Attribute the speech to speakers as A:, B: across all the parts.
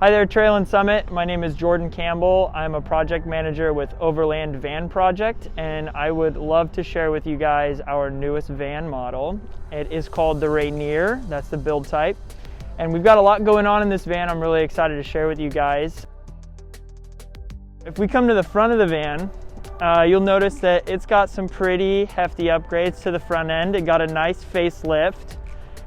A: Hi there, Trail and Summit. My name is Jordan Campbell. I'm a project manager with Overland Van Project, and I would love to share with you guys our newest van model. It is called the Rainier. That's the build type. And we've got a lot going on in this van. I'm really excited to share with you guys. If we come to the front of the van, you'll notice that it's got some pretty hefty upgrades to the front end. It got a nice facelift,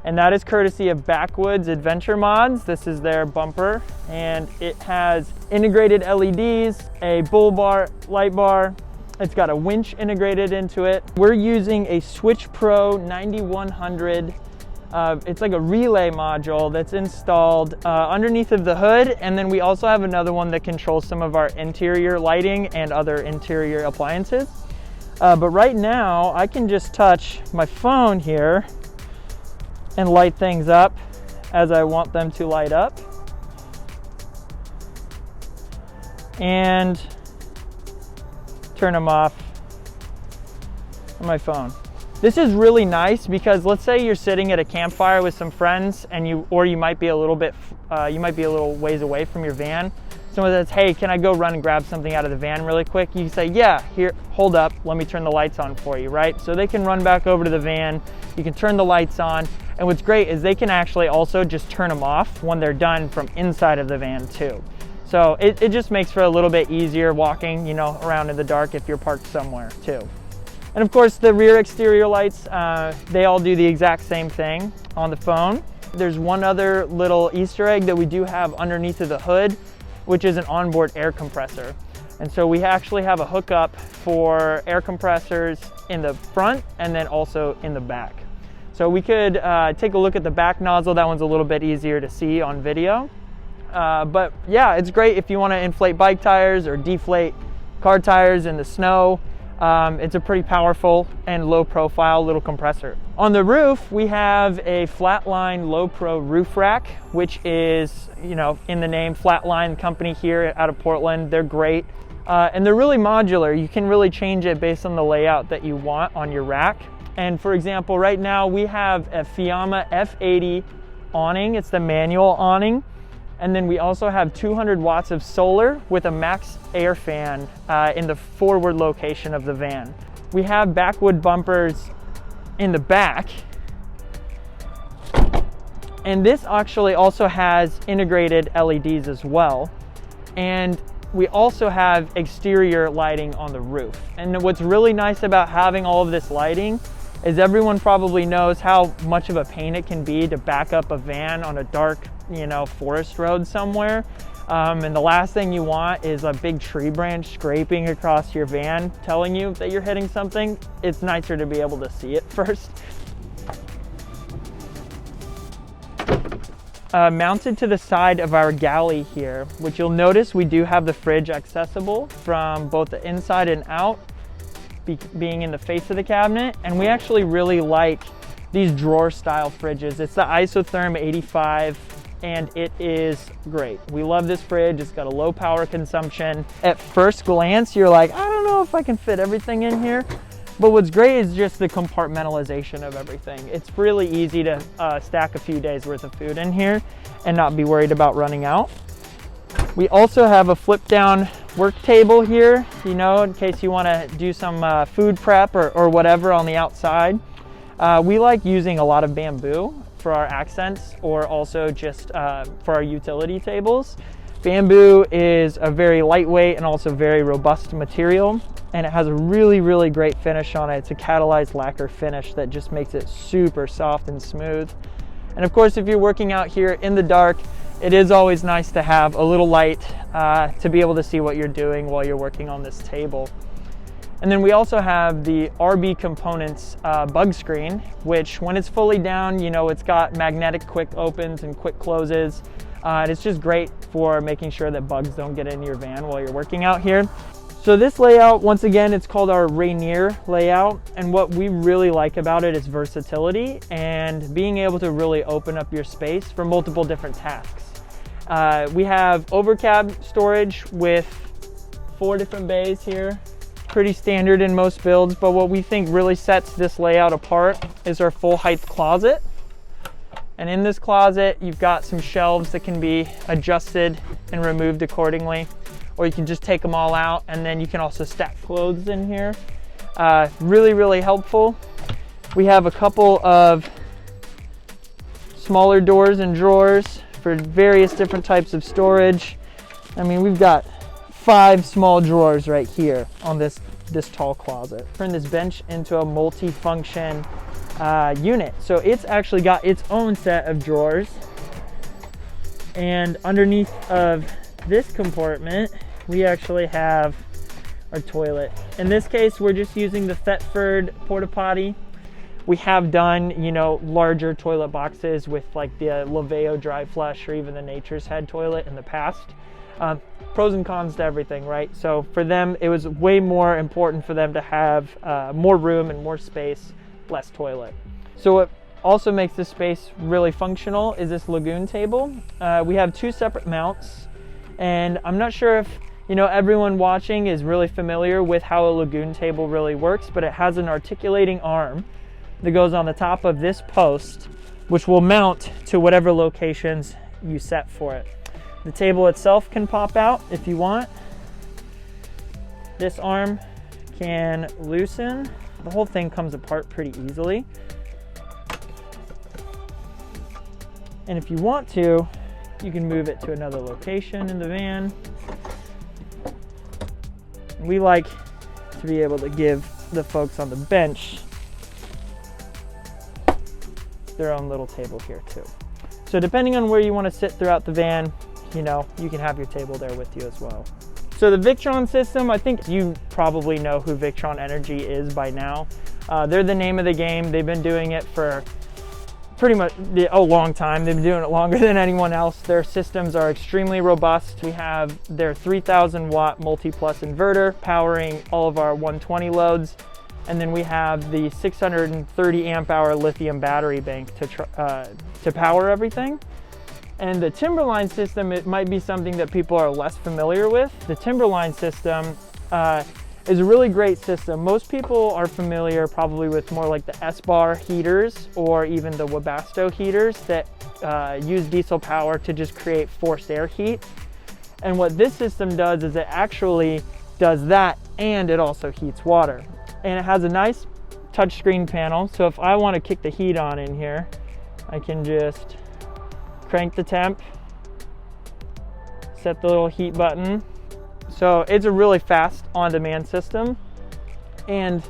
A: and that is courtesy of Backwoods Adventure Mods. This is their bumper, and it has integrated LEDs, a bull bar, light bar. It's got a winch integrated into it. We're using a Switch Pro 9100. It's like a relay module that's installed underneath of the hood, and then we also have another one that controls some of our interior lighting and other interior appliances. But right now, I can just touch my phone here and light things up as I want them to light up. And turn them off on my phone. This is really nice because let's say you're sitting at a campfire with some friends and you might be a little ways away from your van. Someone says, hey, can I go run and grab something out of the van really quick? You can say, yeah, here, hold up, let me turn the lights on for you, right? So they can run back over to the van, you can turn the lights on, and what's great is they can actually also just turn them off when they're done from inside of the van too. So it just makes for a little bit easier walking, around in the dark if you're parked somewhere too. And of course the rear exterior lights, they all do the exact same thing on the phone. There's one other little Easter egg that we do have underneath of the hood, which is an onboard air compressor. And so we actually have a hookup for air compressors in the front and then also in the back. So we could take a look at the back nozzle. That one's a little bit easier to see on video. But yeah, it's great if you want to inflate bike tires or deflate car tires in the snow. It's a pretty powerful and low profile little compressor. On the roof, we have a Flatline Low Pro roof rack, which is, in the name, Flatline company here out of Portland. They're great. And they're really modular. You can really change it based on the layout that you want on your rack. And for example, right now we have a Fiamma F80 awning. It's the manual awning. And then we also have 200 watts of solar with a max air fan in the forward location of the van. We have backwood bumpers in the back. And this actually also has integrated LEDs as well. And we also have exterior lighting on the roof. And what's really nice about having all of this lighting is everyone probably knows how much of a pain it can be to back up a van on a dark, forest road somewhere. And the last thing you want is a big tree branch scraping across your van telling you that you're hitting something. It's nicer to be able to see it first. Mounted to the side of our galley here, which you'll notice we do have the fridge accessible from both the inside and out, being in the face of the cabinet. And we actually really like these drawer style fridges. It's the Isotherm 85 and it is great. We love this fridge. It's got a low power consumption. At first glance, you're like, I don't know if I can fit everything in here. But what's great is just the compartmentalization of everything. It's really easy to stack a few days worth of food in here and not be worried about running out. We also have a flip down work table here, in case you want to do some food prep or whatever on the outside. We like using a lot of bamboo for our accents or also just for our utility tables. Bamboo is a very lightweight and also very robust material, and it has a really, really great finish on it. It's a catalyzed lacquer finish that just makes it super soft and smooth. And of course, if you're working out here in the dark, it is always nice to have a little light to be able to see what you're doing while you're working on this table. And then we also have the RB Components bug screen, which when it's fully down, it's got magnetic quick opens and quick closes. And it's just great for making sure that bugs don't get in your van while you're working out here. So this layout, once again, it's called our Rainier layout. And what we really like about it is versatility and being able to really open up your space for multiple different tasks. We have overcab storage with 4 different bays here. Pretty standard in most builds, but what we think really sets this layout apart is our full height closet. And in this closet, you've got some shelves that can be adjusted and removed accordingly, or you can just take them all out, and then you can also stack clothes in here. Really, really helpful. We have a couple of smaller doors and drawers for various different types of storage. I mean, we've got 5 small drawers right here on this tall closet. Turn this bench into a multi-function unit. So it's actually got its own set of drawers. And underneath of this compartment, we actually have our toilet. In this case, we're just using the Thetford porta potty. We have done, you know, larger toilet boxes with like the Laveo dry flush or even the Nature's Head toilet in the past. Pros and cons to everything, right? So for them, it was way more important for them to have more room and more space, less toilet. So what also makes this space really functional is this Lagoon table. We have 2 separate mounts, and I'm not sure if, you know, everyone watching is really familiar with how a Lagoon table really works, but it has an articulating arm that goes on the top of this post, which will mount to whatever locations you set for it. The table itself can pop out if you want. This arm can loosen. The whole thing comes apart pretty easily. And if you want to, you can move it to another location in the van. We like to be able to give the folks on the bench their own little table here too. So depending on where you want to sit throughout the van, you know, you can have your table there with you as well. So the Victron system, I think you probably know who Victron Energy is by now. They're the name of the game. They've been doing it for pretty much a long time. They've been doing it longer than anyone else. Their systems are extremely robust. We have their 3,000 watt multi-plus inverter powering all of our 120 loads. And then we have the 630 amp hour lithium battery bank to power everything. And the Timberline system, it might be something that people are less familiar with. The Timberline system is a really great system. Most people are familiar probably with more like the S-bar heaters or even the Webasto heaters that use diesel power to just create forced air heat. And what this system does is it actually does that, and it also heats water. And it has a nice touchscreen panel. So if I want to kick the heat on in here, I can just crank the temp, set the little heat button. So it's a really fast on-demand system, and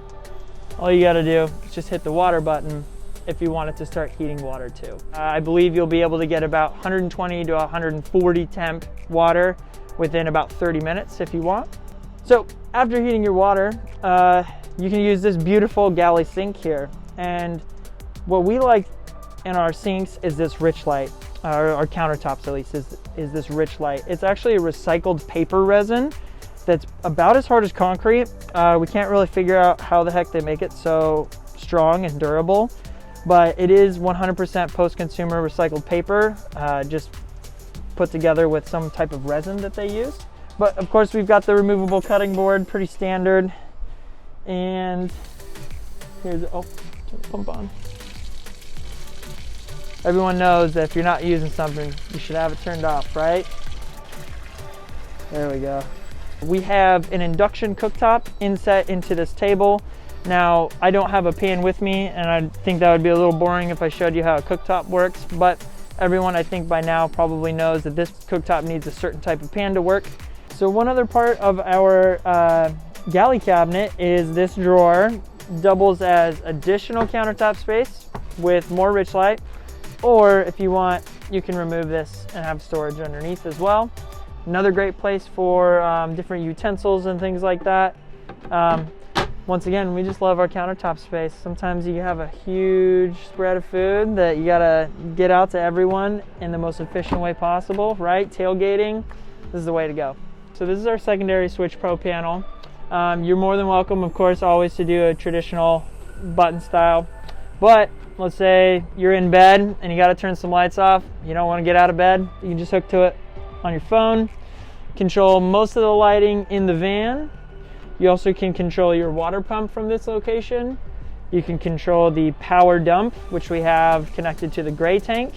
A: all you got to do is just hit the water button if you want it to start heating water too. I believe you'll be able to get about 120 to 140 temp water within about 30 minutes if you want. So after heating your water, you can use this beautiful Galley sink here. And what we like in our sinks is this rich light. Our countertops at least is this rich light. It's actually a recycled paper resin that's about as hard as concrete. We can't really figure out how the heck they make it so strong and durable, but it is 100% post-consumer recycled paper, just put together with some type of resin that they use. But of course we've got the removable cutting board, pretty standard. And here's, oh, turn the pump on. Everyone knows that if you're not using something, you should have it turned off, right? There we go. We have an induction cooktop inset into this table. Now, I don't have a pan with me, and I think that would be a little boring if I showed you how a cooktop works, but everyone I think by now probably knows that this cooktop needs a certain type of pan to work. So one other part of our Galley cabinet is this drawer. Doubles as additional countertop space with more rich light. Or if you want, you can remove this and have storage underneath as well. Another great place for different utensils and things like that. Once again, we just love our countertop space. Sometimes you have a huge spread of food that you gotta get out to everyone in the most efficient way possible, right? Tailgating, this is the way to go. So this is our secondary switch pro panel. You're more than welcome, of course, always to do a traditional button style. But let's say you're in bed and you got to turn some lights off. You don't want to get out of bed. You can just hook to it on your phone. Control most of the lighting in the van. You also can control your water pump from this location. You can control the power dump, which we have connected to the gray tank.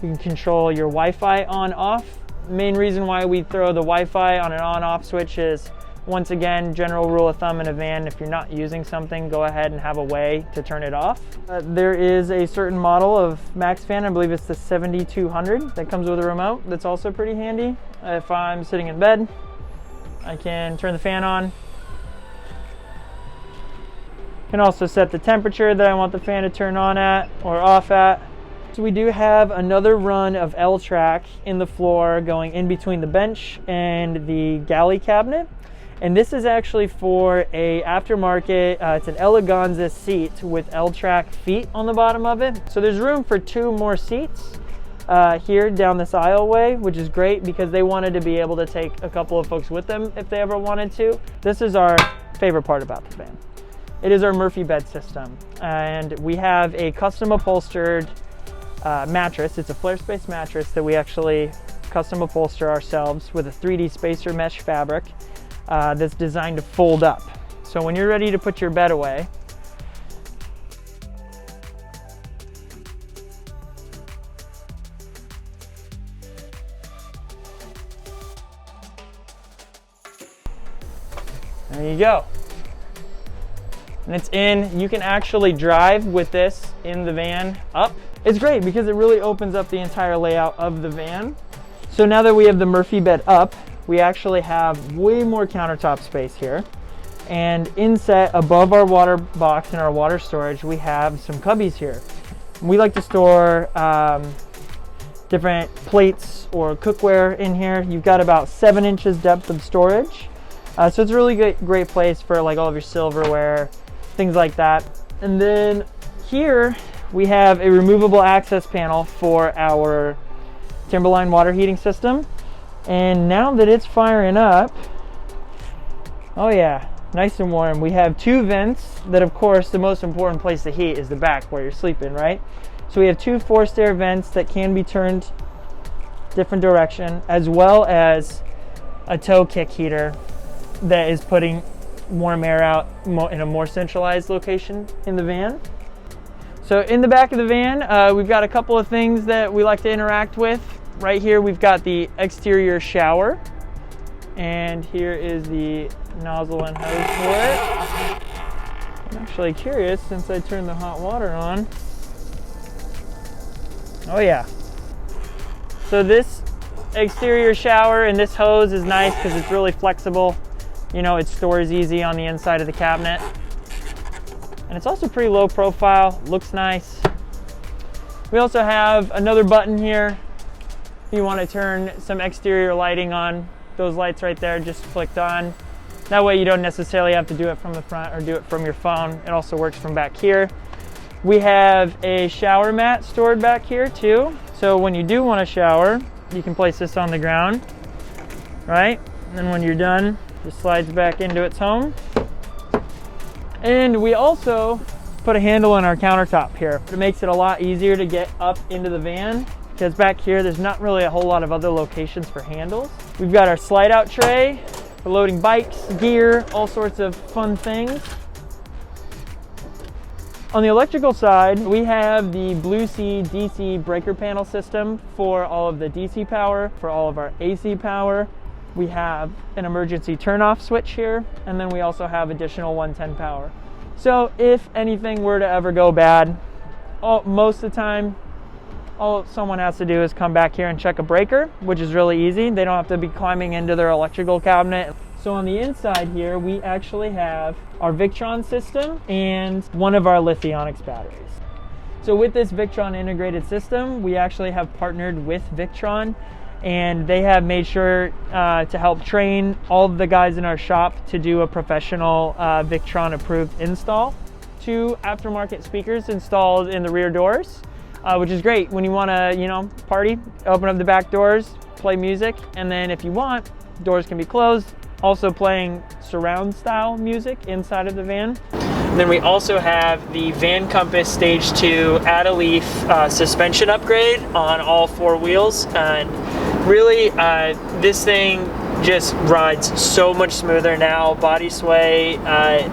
A: You can control your Wi-Fi on off. Main reason why we throw the Wi-Fi on an on-off switch is, once again, general rule of thumb in a van, if you're not using something, go ahead and have a way to turn it off. There is a certain model of Max fan, I believe it's the 7200, that comes with a remote. That's also pretty handy. If I'm sitting in bed, I can turn the fan on. Can also set the temperature that I want the fan to turn on at or off at. So we do have another run of L-track in the floor going in between the bench and the galley cabinet. And this is actually for a aftermarket, it's an eleganza seat with L-track feet on the bottom of it. So there's room for 2 more seats here down this aisleway, which is great because they wanted to be able to take a couple of folks with them if they ever wanted to. This is our favorite part about the van. It is our Murphy bed system. And we have a custom upholstered mattress. It's a flare space mattress that we actually custom upholster ourselves with a 3D spacer mesh fabric that's designed to fold up. So when you're ready to put your bed away, there you go. And it's in, you can actually drive with this in the van up. It's great because it really opens up the entire layout of the van. So now that we have the Murphy bed up, we actually have way more countertop space here. And inset above our water box and our water storage, we have some cubbies here. We like to store different plates or cookware in here. You've got about 7 inches depth of storage. So it's a really great place for like all of your silverware, things like that. And then here we have a removable access panel for our Timberline water heating system. And now that it's firing up, oh yeah, nice and warm. We have 2 vents that, of course, the most important place to heat is the back where you're sleeping, right? So we have 2 forced air vents that can be turned different direction, as well as a toe kick heater that is putting warm air out in a more centralized location in the van. So in the back of the van, we've got a couple of things that we like to interact with. Right here, we've got the exterior shower, and here is the nozzle and hose for it. I'm actually curious, since I turned the hot water on. Oh yeah. So this exterior shower and this hose is nice because it's really flexible. You know, it stores easy on the inside of the cabinet. And it's also pretty low profile, looks nice. We also have another button here. If you want to turn some exterior lighting on, those lights right there just clicked on. That way you don't necessarily have to do it from the front or do it from your phone. It also works from back here. We have a shower mat stored back here too. So when you do want to shower, you can place this on the ground, right? And then when you're done, it just slides back into its home. And we also put a handle on our countertop here. It makes it a lot easier to get up into the van because back here, there's not really a whole lot of other locations for handles. We've got our slide out tray for loading bikes, gear, all sorts of fun things. On the electrical side, we have the Blue Sea DC breaker panel system for all of the DC power, for all of our AC power. We have an emergency turn-off switch here, and then we also have additional 110 power. So if anything were to ever go bad, most of the time, all someone has to do is come back here and check a breaker, which is really easy. They don't have to be climbing into their electrical cabinet. So on the inside here, we actually have our Victron system and one of our Lithionics batteries. So with this Victron integrated system, we actually have partnered with Victron, and they have made sure to help train all of the guys in our shop to do a professional Victron approved install. 2 aftermarket speakers installed in the rear doors, which is great when you want to, party, open up the back doors, play music, and then if you want, doors can be closed. Also playing surround style music inside of the van. And then we also have the Van Compass Stage 2 Add-A-Leaf suspension upgrade on all 4 wheels. And really, this thing just rides so much smoother now. Body sway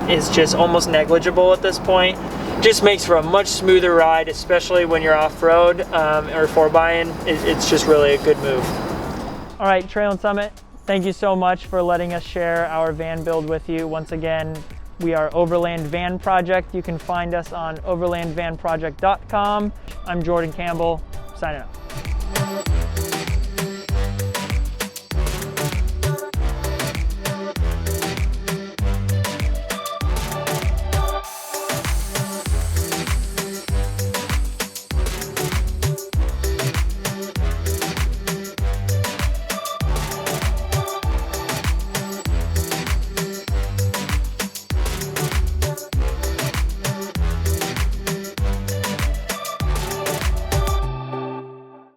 A: is just almost negligible at this point. Just makes for a much smoother ride, especially when you're off-road or 4x. It's just really a good move. All right, Trail and Summit, thank you so much for letting us share our van build with you. Once again, we are Overland Van Project. You can find us on overlandvanproject.com. I'm Jordan Campbell, signing out.